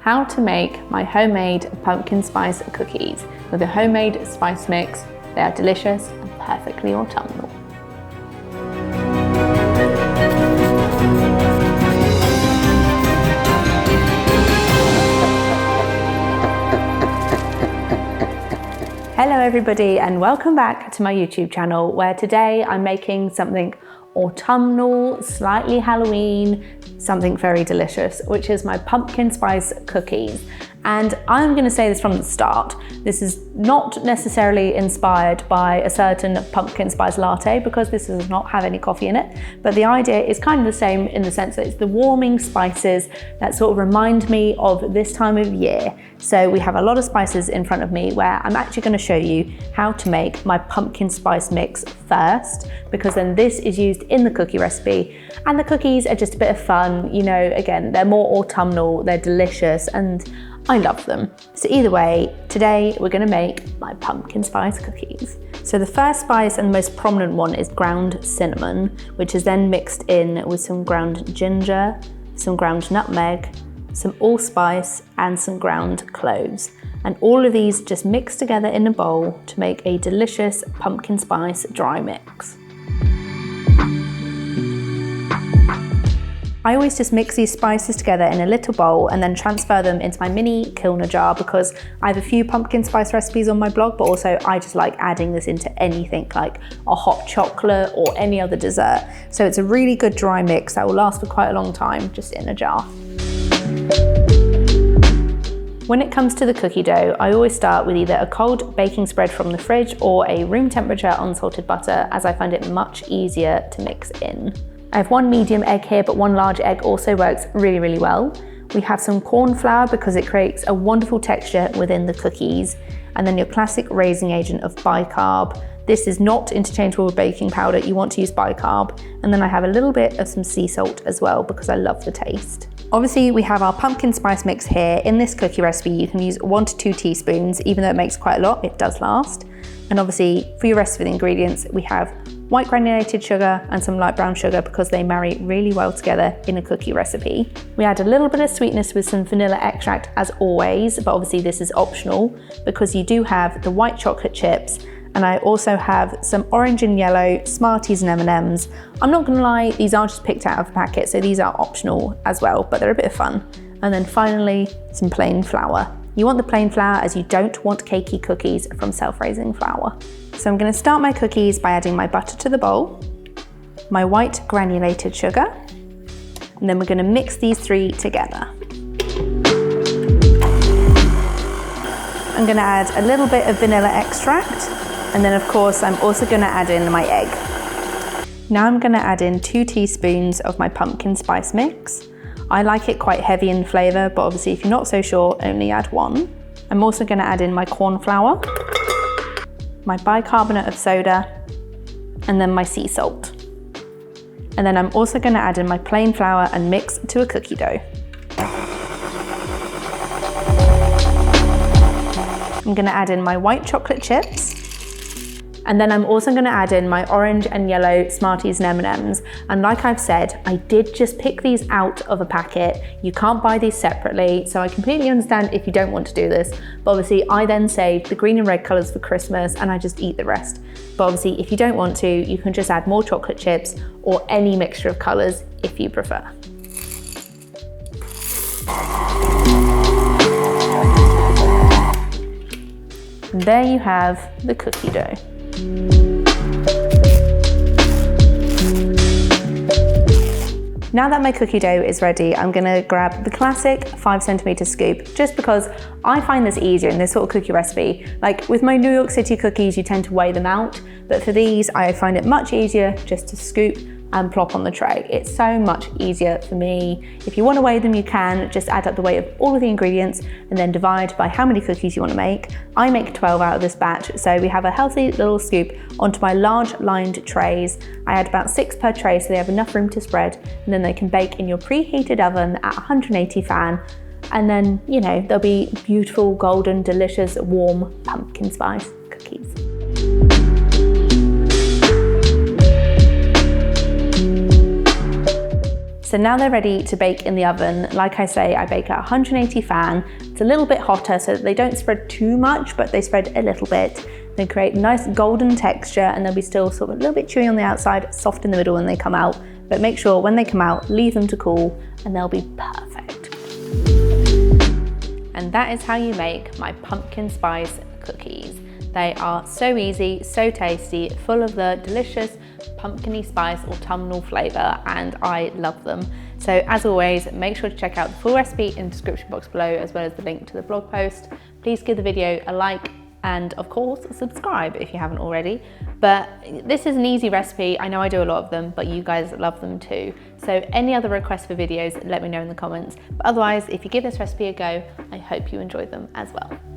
how to make my homemade pumpkin spice cookies with a homemade spice mix. They are delicious and perfectly autumnal. Hello everybody and welcome back to my YouTube channel, where today I'm making something autumnal, slightly Halloween, something very delicious, which is my pumpkin spice cookies. And I'm going to say this from the start, this is not necessarily inspired by a certain pumpkin spice latte, because this does not have any coffee in it, but the idea is kind of the same in the sense that it's the warming spices that sort of remind me of this time of year. So we have a lot of spices in front of me, where I'm actually going to show you how to make my pumpkin spice mix first, because then this is used in the cookie recipe, and the cookies are just a bit of fun, you know, again, they're more autumnal, they're delicious, and I love them. So either way, today we're going to make my pumpkin spice cookies. So the first spice and the most prominent one is ground cinnamon, which is then mixed in with some ground ginger, some ground nutmeg, some allspice, and some ground cloves. And all of these just mixed together in a bowl to make a delicious pumpkin spice dry mix. I always just mix these spices together in a little bowl and then transfer them into my mini Kilner jar, because I have a few pumpkin spice recipes on my blog, but also I just like adding this into anything like a hot chocolate or any other dessert. So it's a really good dry mix that will last for quite a long time, just in a jar. When it comes to the cookie dough, I always start with either a cold baking spread from the fridge or a room temperature unsalted butter, as I find it much easier to mix in. I have one medium egg here, but one large egg also works really, really well. We have some corn flour because it creates a wonderful texture within the cookies. And then your classic raising agent of bicarb. This is not interchangeable with baking powder, you want to use bicarb. And then I have a little bit of some sea salt as well, because I love the taste. Obviously we have our pumpkin spice mix here. In this cookie recipe, you can use 1 to 2 teaspoons, even though it makes quite a lot, it does last. And obviously for your rest of the ingredients, we have white granulated sugar and some light brown sugar, because they marry really well together in a cookie recipe. We add a little bit of sweetness with some vanilla extract as always, but obviously this is optional because you do have the white chocolate chips, and I also have some orange and yellow Smarties and M&Ms. I'm not gonna lie, these are just picked out of a packet, so these are optional as well, but they're a bit of fun. And then finally, some plain flour. You want the plain flour as you don't want cakey cookies from self-raising flour. So I'm going to start my cookies by adding my butter to the bowl, my white granulated sugar, and then we're going to mix these three together. I'm going to add a little bit of vanilla extract, and then of course I'm also going to add in my egg. Now I'm going to add in 2 teaspoons of my pumpkin spice mix. I like it quite heavy in flavour, but obviously if you're not so sure, only add 1. I'm also going to add in my corn flour, my bicarbonate of soda, and then my sea salt. And then I'm also going to add in my plain flour and mix to a cookie dough. I'm going to add in my white chocolate chips. And then I'm also going to add in my orange and yellow Smarties and M&Ms. And like I've said, I did just pick these out of a packet. You can't buy these separately, so I completely understand if you don't want to do this. But obviously I then saved the green and red colours for Christmas, and I just eat the rest. But obviously if you don't want to, you can just add more chocolate chips or any mixture of colours if you prefer. And there you have the cookie dough. Now that my cookie dough is ready, I'm gonna grab the classic 5cm scoop, just because I find this easier in this sort of cookie recipe. Like with my New York City cookies, you tend to weigh them out, but for these, I find it much easier just to scoop and plop on the tray. It's so much easier for me. If you want to weigh them, you can just add up the weight of all of the ingredients and then divide by how many cookies you want to make. I make 12 out of this batch, so we have a healthy little scoop onto my large lined trays. I add about 6 per tray so they have enough room to spread, and then they can bake in your preheated oven at 180 fan. And then, you know, they'll be beautiful, golden, delicious, warm pumpkin spice cookies. So So now they're ready to bake in the oven. Like I say, I bake at 180 fan. It's a little bit hotter so that they don't spread too much, but they spread a little bit. They create a nice golden texture, and they'll be still sort of a little bit chewy on the outside, soft in the middle when they come out. But make sure when they come out, leave them to cool, and they'll be perfect. And that is how you make my pumpkin spice cookies. They are so easy, so tasty, full of the delicious pumpkin-y spice autumnal flavour, and I love them. So as always, make sure to check out the full recipe in the description box below, as well as the link to the blog post. Please give the video a like, and of course subscribe if you haven't already. But this is an easy recipe. I know I do a lot of them, but you guys love them too. So any other requests for videos, let me know in the comments. But otherwise, if you give this recipe a go, I hope you enjoy them as well.